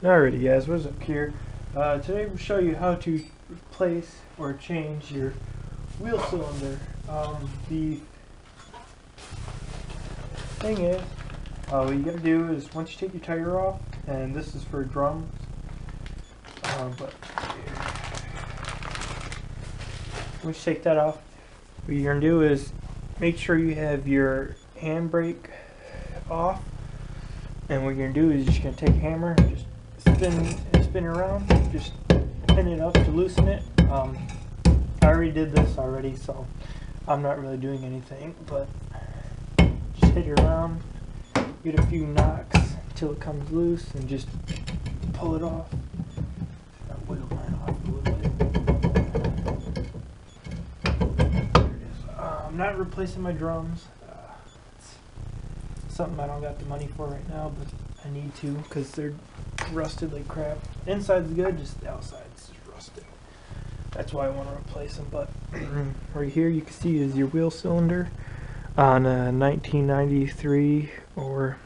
Alrighty guys, what's up here? Today we'll show you how to replace or change your wheel cylinder. The thing is, what you gotta do is once you take your tire off, and this is for drums, but once you take that off, what you're gonna do is make sure you have your handbrake off, and what you're gonna do is you're just gonna take a hammer, just spin it around, just pin it up to loosen it. I already did this already, so I'm not really doing anything, but just hit it around, get a few knocks until it comes loose, and just pull it off. That wiggle mine off a little bit. There it is. I'm not replacing my drums. It's something I don't got the money for right now, but I need to because they're rusted like crap. Inside's good, just the outside's just rusted. That's why I want to replace them. But right here you can see is your wheel cylinder on a 1993 or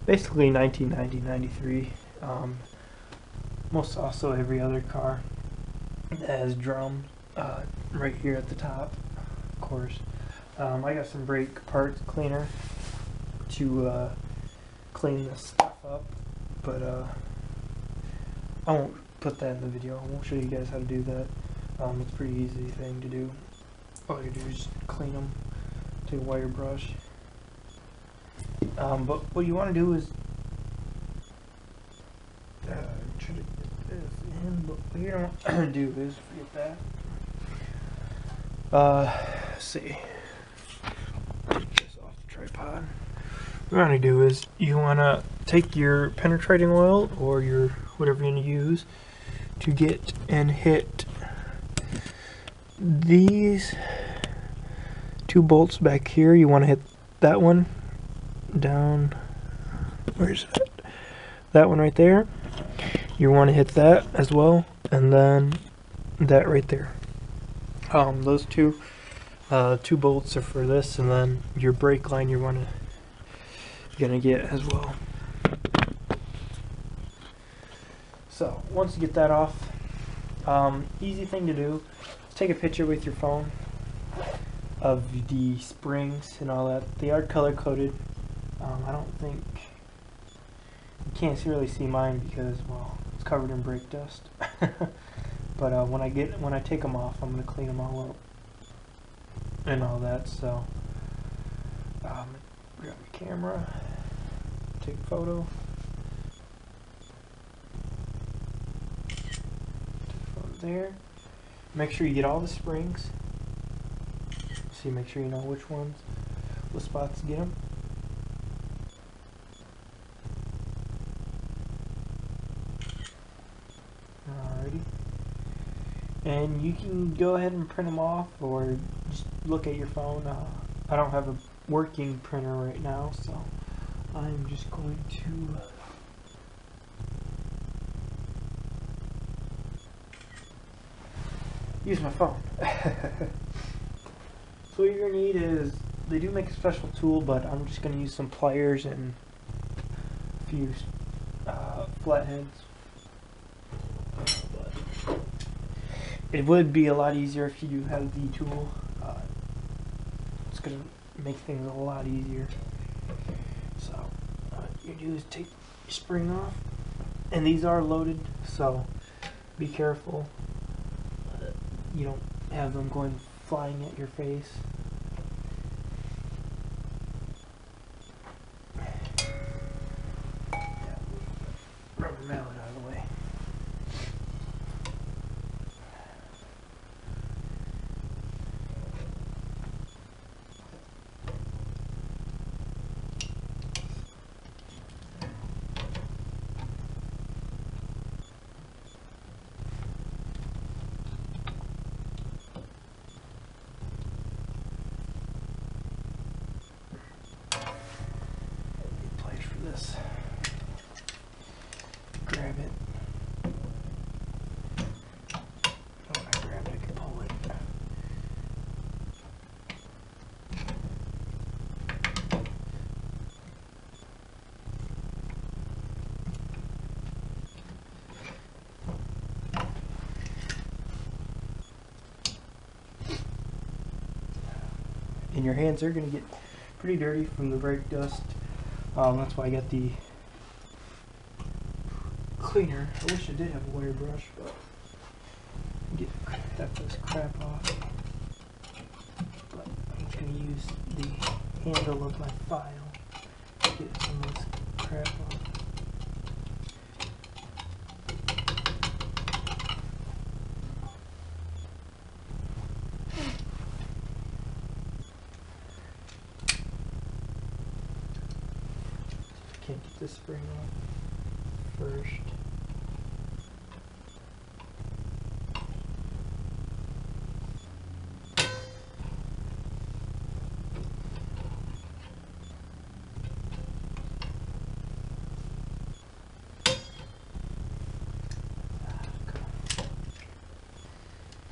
basically 1990-93. Most also every other car that has drum right here at the top, of course. I got some brake parts cleaner to clean this stuff up, but I won't put that in the video. I won't show you guys how to do that. It's a pretty easy thing to do. All you do is just clean them, take a wire brush. But what you want to do is try to get this in, but what you don't want to do is forget that. Let's see. Take this off the tripod. What you want to do is you want to take your penetrating oil or your whatever you're going to use to get and hit these two bolts back here. You want to hit that one down. Where's that? That one right there. You want to hit that as well, and then that right there. Those two bolts are for this, and then your brake line you're gonna get as well. So once you get that off, easy thing to do, take a picture with your phone of the springs and all that. They are color coded. I don't think you can't really see mine because, well, it's covered in brake dust. But when I take them off, I'm gonna clean them all up and all that. So grab my camera, take a photo. There. Make sure you get all the springs. See, make sure you know which ones, what spots to get them. Alrighty. And you can go ahead and print them off or just look at your phone. I don't have a working printer right now, so I'm just going to use my phone. So what you're going to need is, they do make a special tool, but I'm just going to use some pliers and a few flatheads. But it would be a lot easier if you do have the tool. It's going to make things a lot easier. So what you do is take your spring off, and these are loaded, so be careful. You don't have them going flying at your face. Rubber mallet out of the way. Grab it. and your hands are going to get pretty dirty from the brake dust. That's why I got the cleaner. I wish I did have a wire brush, but get this crap off. But I'm just going to use the handle of my file to get some of this crap off. Can't get this spring off first.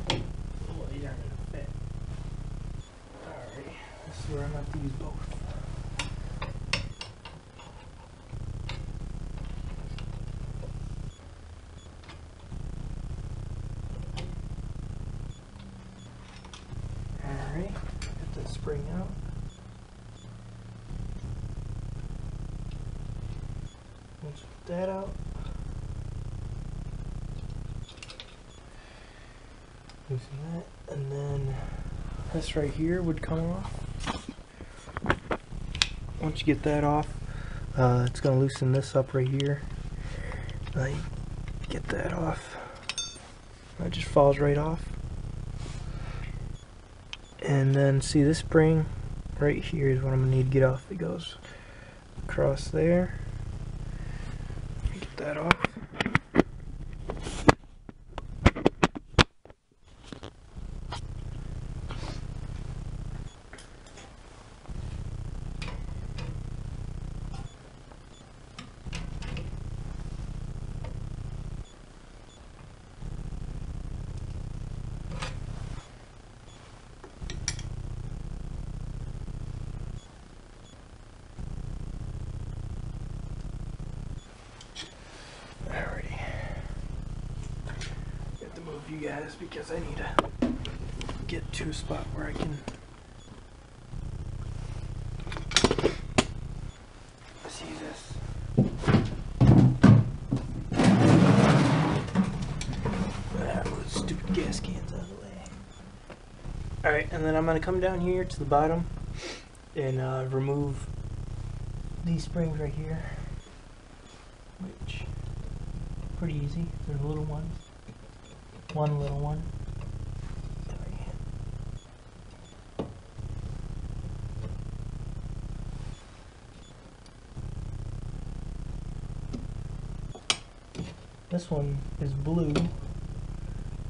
Well, you aren't gonna fit. Alright, this is where I'm gonna have to use both. Alright, get that spring out. Once we get that out, loosen that, and then this right here would come off. Once you get that off, it's going to loosen this up right here. You get that off. It just falls right off. And then see this spring right here is what I'm going to need to get off. It goes across there. Get that off. You guys, because I need to get to a spot where I can see this. Move the stupid gas cans out of the way. Alright, and then I'm going to come down here to the bottom and remove these springs right here, which pretty easy. They're the little ones. One little one. This one is blue.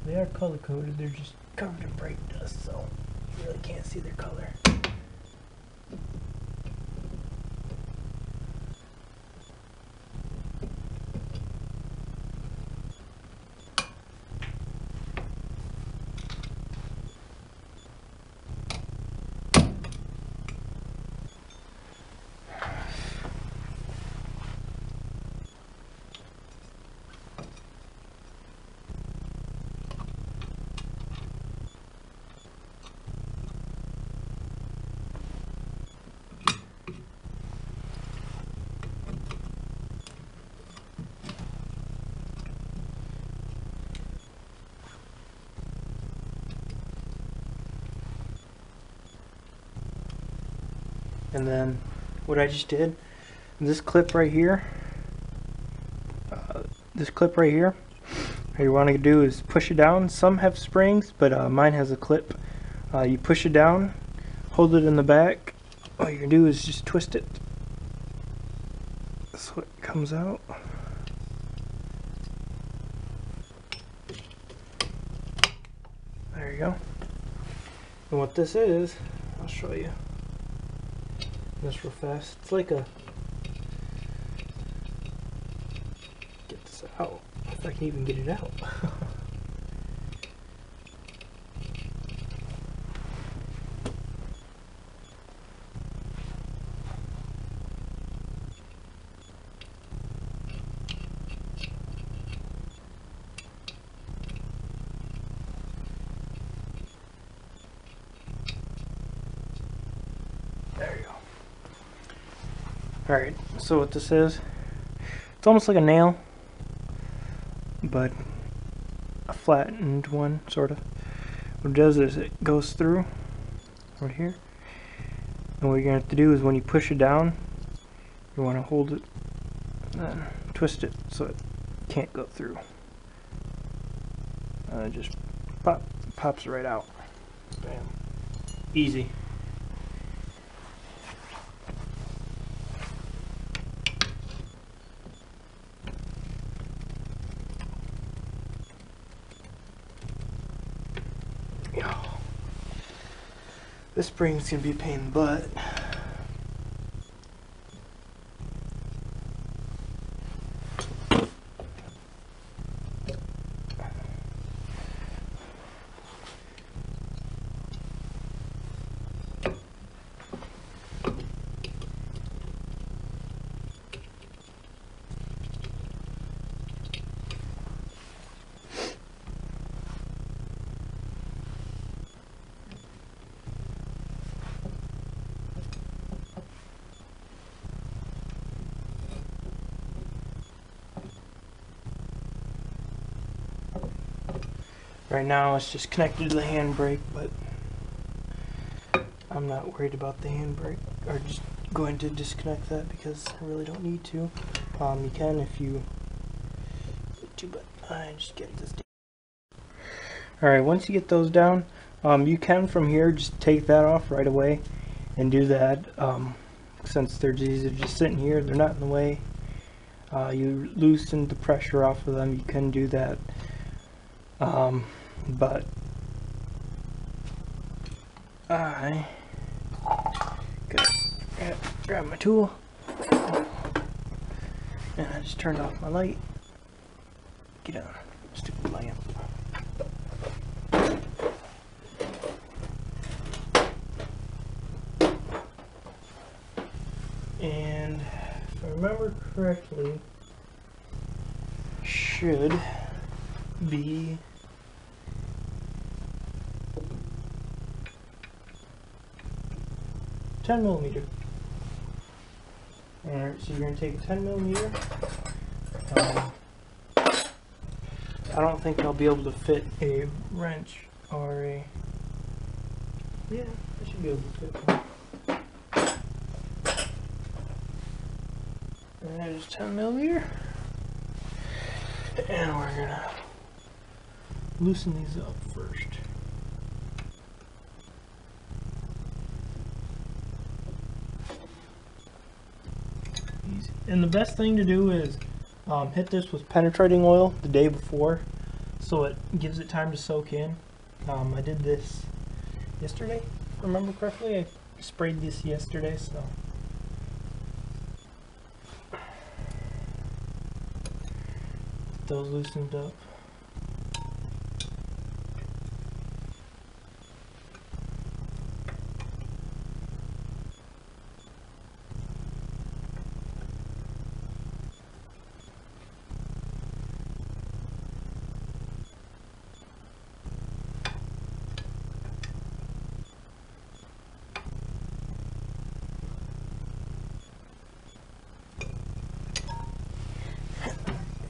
They are color coded, they're just covered in brake dust, so you really can't see their color. And then what I just did, this clip right here, all you want to do is push it down. Some have springs, but mine has a clip. You push it down, hold it in the back. All you're going to do is just twist it. So it comes out. There you go. And what this is, I'll show you this real fast. It's like a, get this out, if I can even get it out. Alright, so what this is, it's almost like a nail, but a flattened one, sort of. What it does is it goes through right here, and what you're going to have to do is when you push it down, you want to hold it and then twist it so it can't go through. It just pops right out. Bam. Easy. This spring's gonna be a pain in the butt. Right now it's just connected to the handbrake, but I'm not worried about the handbrake, or just going to disconnect that because I really don't need to. You can if you need to, but I just get this down. Alright, once you get those down, you can from here just take that off right away and do that. Since they're just sitting here, they're not in the way. You loosen the pressure off of them, you can do that. But I gotta grab my tool, and I just turned off my light. Get on, stupid lamp. And if I remember correctly, should be 10mm. Alright, so you're going to take a 10mm. I don't think I'll be able to fit a wrench or a... Yeah, I should be able to fit one. And there's 10mm. And we're going to loosen these up first. And the best thing to do is hit this with penetrating oil the day before, so it gives it time to soak in. I did this yesterday, if I remember correctly. I sprayed this yesterday, so get those loosened up.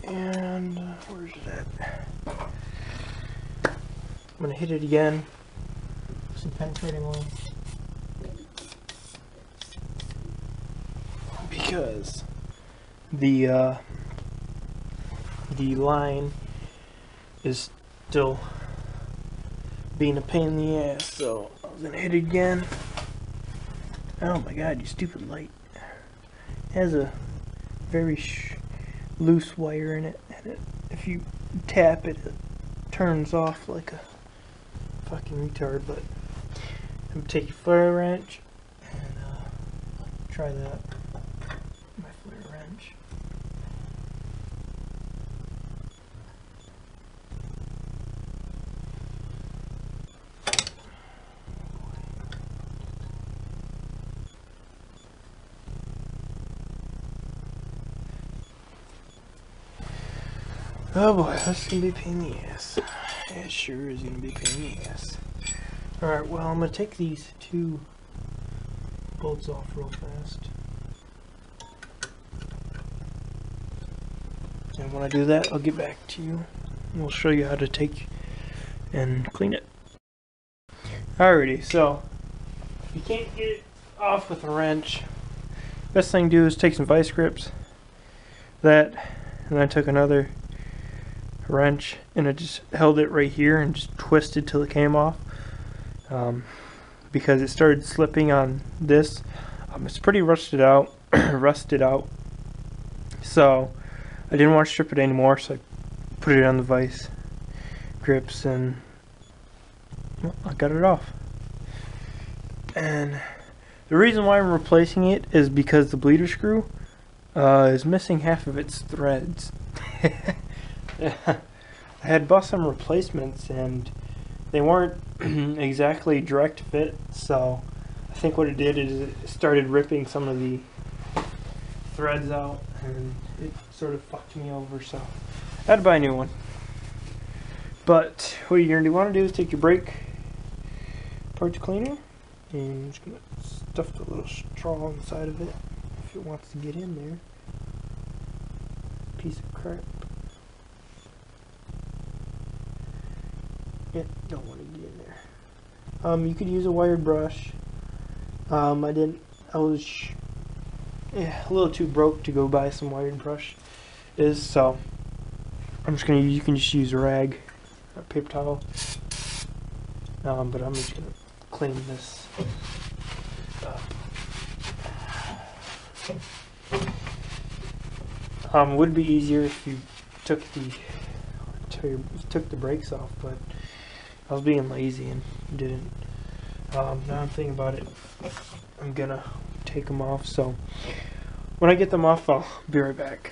And where's it at? I'm gonna hit it again with some penetrating oil because the line is still being a pain in the ass, so I was gonna hit it again. Oh my god, you stupid light. It has a very loose wire in it, and if you tap it, it turns off like a fucking retard. But I'm gonna take your flare wrench and try that. My flare wrench. Oh boy, that's gonna be a pain in the ass. It sure is gonna be a pain in the ass. Alright, well, I'm gonna take these two bolts off real fast. And when I do that, I'll get back to you. We'll show you how to take and clean it. Alrighty, so you can't get it off with a wrench. Best thing to do is take some vice grips, and I took another wrench and I just held it right here and just twisted till it came off, because it started slipping on this. It's pretty rusted out, so I didn't want to strip it anymore, so I put it on the vice grips and well, I got it off. And the reason why I'm replacing it is because the bleeder screw is missing half of its threads. I had bought some replacements and they weren't exactly direct fit, so I think what it did is it started ripping some of the threads out and it sort of fucked me over, so I had to buy a new one. But what you're going to want to do is take your brake parts cleaner and I'm just going to stuff the little straw inside of it if it wants to get in there. Piece of crap. Yeah, don't want to get in there. You could use a wired brush. I was a little too broke to go buy some wired brush. So you can just use a rag, a paper towel. But I'm just gonna clean this up. It would be easier if you took the brakes off, but I was being lazy and didn't. Now I'm thinking about it. I'm gonna take them off, so when I get them off, I'll be right back.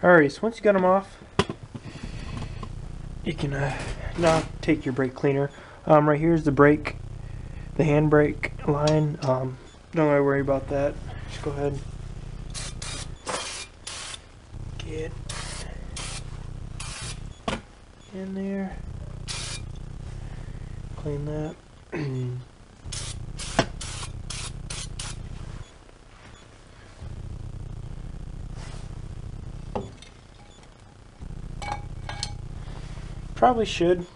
Alright, so once you got them off, you can now take your brake cleaner. Right here's the brake, the handbrake line. Don't worry about that. Just go ahead, get in there, clean that. Probably should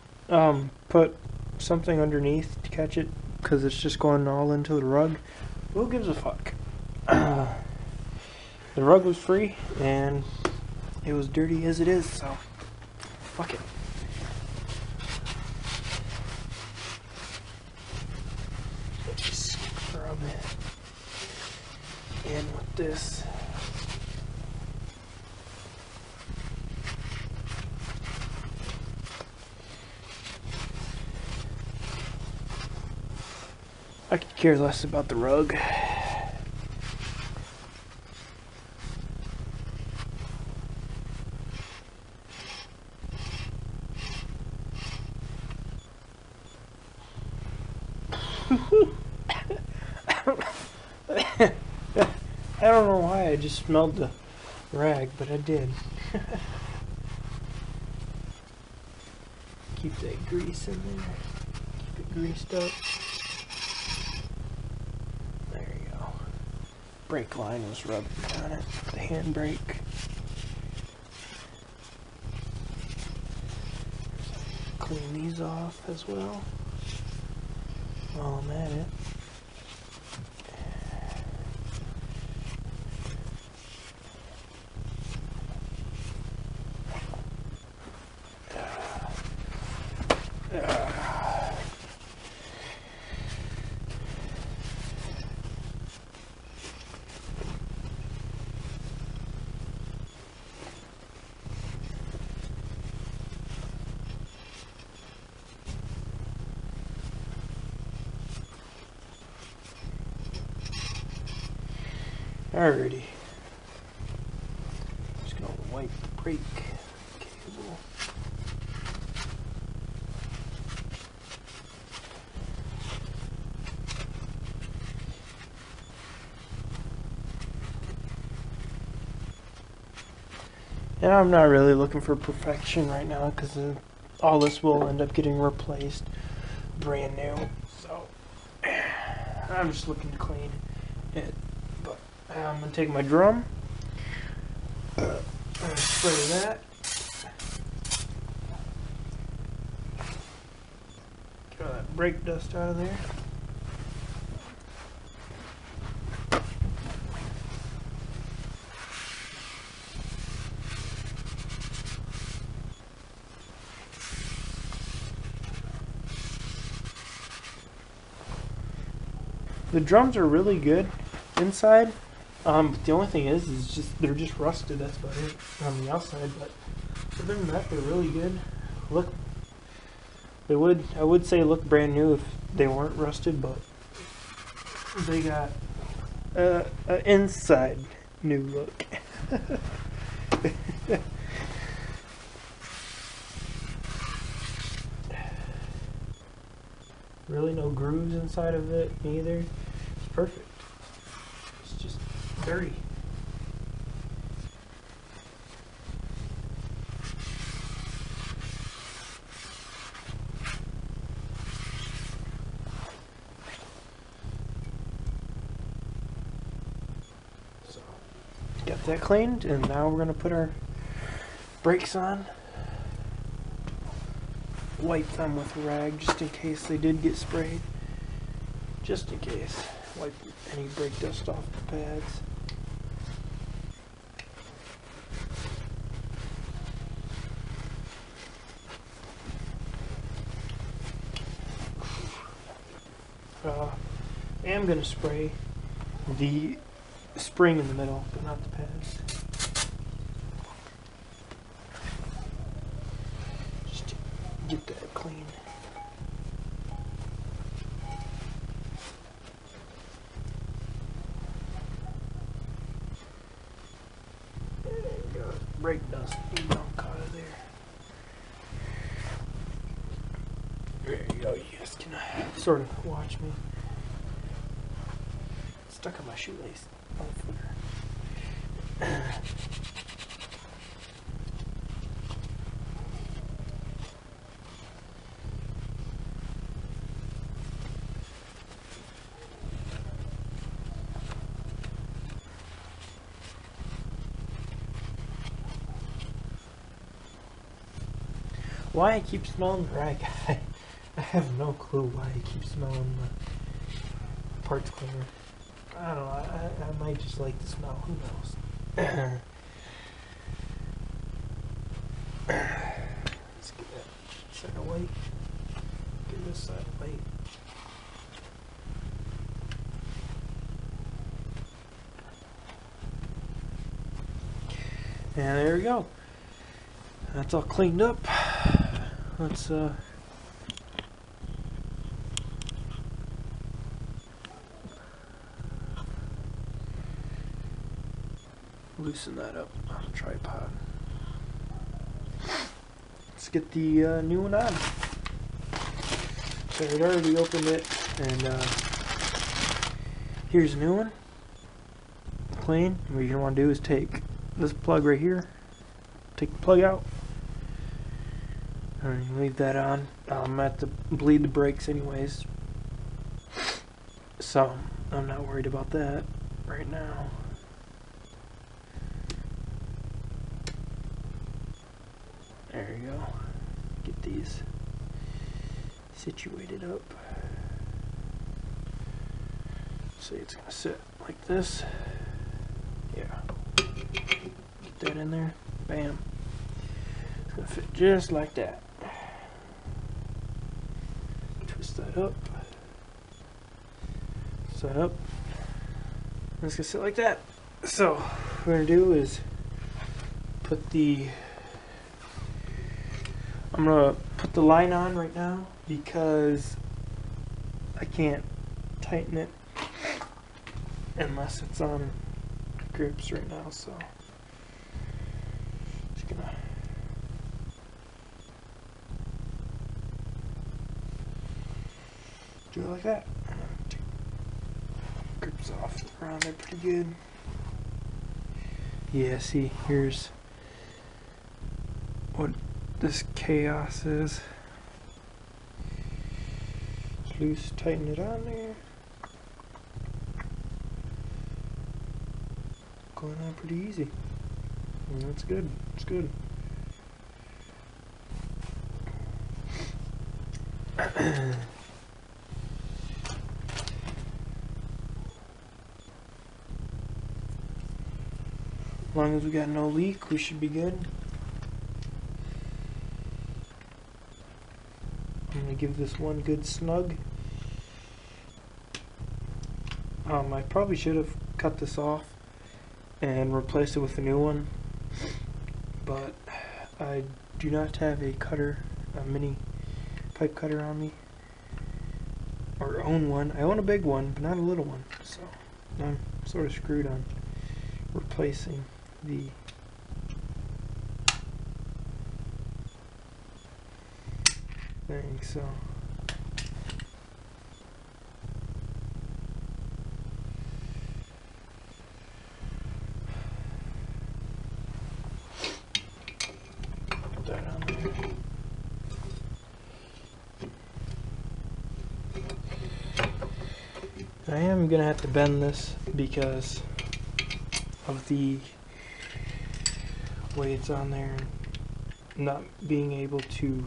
put something underneath to catch it, because it's just going all into the rug. Who gives a fuck? The rug was free and it was dirty as it is, so fuck it. Just scrub it in with this. I could care less about the rug. I don't know why I just smelled the rag, but I did. Keep that grease in there. Keep it greased up. There you go. Brake line was rubbing on it. The handbrake. Clean these off as well while I'm at it. Alrighty. Just gonna wipe the brake cable. And I'm not really looking for perfection right now, because all this will end up getting replaced brand new. So I'm just looking to clean it. I'm going to take my drum Spray that. Get all that brake dust out of there. The drums are really good inside. The only thing is just they're just rusted. That's about it on the outside. But other than that, they're really good. Look, I would say look brand new if they weren't rusted, but they got an inside new look. Really no grooves inside of it either. It's perfect. It's just dirty. So, got that cleaned, and now we're going to put our brakes on. Wipe them with a rag just in case they did get sprayed. Just in case. Wipe any brake dust off the pads. I am going to spray the spring in the middle, but not the pads. Just to get that clean. There you go. Brake dust. Dunk out of there. There you go. You guys can sort of watch me. It's stuck on my shoelace. Oh, why I keep smelling the rag, I have no clue why I keep smelling the parts cleaner. I don't know, I might just like the smell, who knows. Let's get that side of white. Get this side of white. And there we go. That's all cleaned up. Let's loosen that up on a tripod. Let's get the new one on. So I'd already opened it, and here's a new one. Clean. What you're gonna want to do is take this plug right here. Take the plug out. And leave that on. I'm gonna have to bleed the brakes anyways, so I'm not worried about that right now. There you go. Get these situated up. See, it's gonna sit like this. Yeah. Get that in there. Bam. It's gonna fit just like that. Twist that up. Twist that up. And it's gonna sit like that. So what we're gonna do is put the I'm gonna put the line on right now because I can't tighten it unless it's on grips right now, so just gonna do it like that. Take grips off around there pretty good. Yeah, see, here's what this chaos is. Just loose, tighten it on there. Going on pretty easy. And that's good. It's good. As long as we got no leak, we should be good. I'm going to give this one good snug. I probably should have cut this off and replaced it with a new one, but I do not have a cutter, a mini pipe cutter on me, or own one. I own a big one, but not a little one, so I'm sort of screwed on replacing the thing, so put that on there. I am gonna have to bend this because of the way it's on there, and not being able to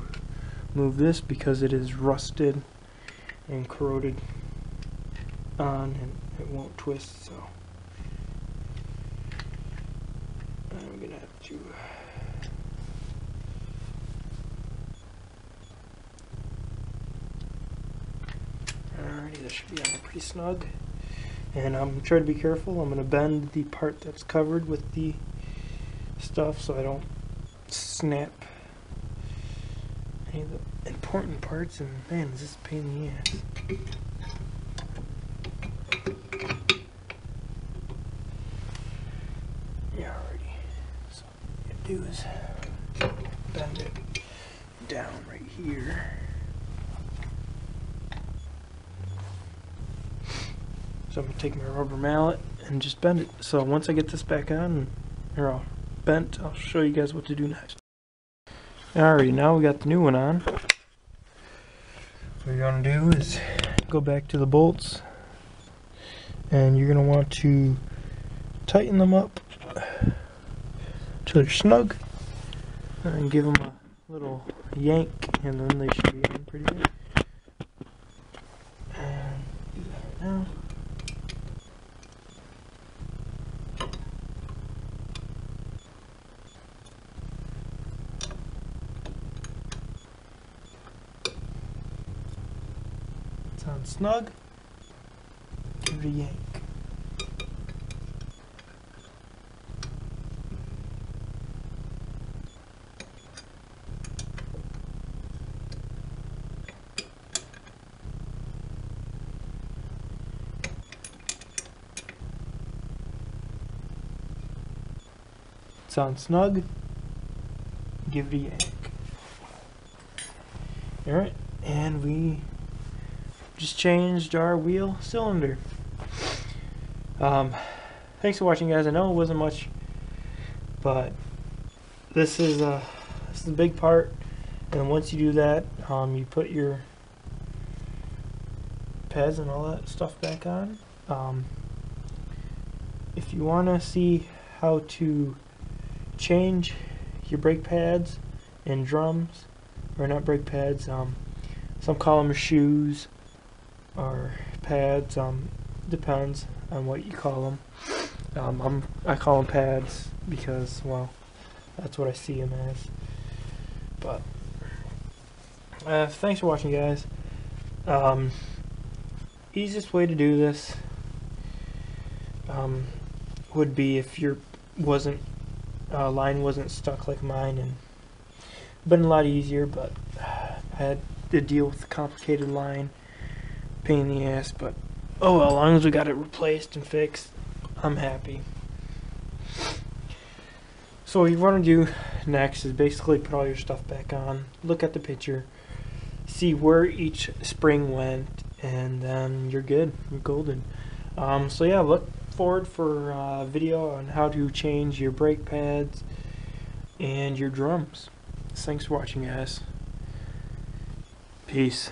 move this because it is rusted and corroded on, and it won't twist, so I'm gonna have to alrighty, that should be on there pretty snug. And I'm trying to be careful. I'm going to bend the part that's covered with the stuff so I don't snap any of the important parts. And man, is this a pain in the ass. Yeah, alrighty. So what I'm going to do is bend it down right here. So I'm going to take my rubber mallet and just bend it. So once I get this back on, or all bent, I'll show you guys what to do next. Alrighty, now we got the new one on. What you're going to do is go back to the bolts, and you're going to want to tighten them up till they're snug, and give them a little yank, and then they should be on pretty good. And do that now. On snug, give it a yank. It's on snug, give it a yank. Alright, and we just changed our wheel cylinder. Thanks for watching, guys. I know it wasn't much, but this is a big part. And once you do that, you put your pads and all that stuff back on. If you want to see how to change your brake pads and drums, or not brake pads, some call them shoes or pads, depends on what you call them. I call them pads because, well, that's what I see them as. But thanks for watching, guys. Easiest way to do this would be if your line wasn't stuck like mine, and been a lot easier, but I had to deal with the complicated line. Pain in the ass, but oh well, as long as we got it replaced and fixed, I'm happy. So what you want to do next is basically put all your stuff back on, look at the picture, see where each spring went, and then you're good, you're golden. So yeah, look forward for a video on how to change your brake pads and your drums. Thanks for watching, guys. Peace.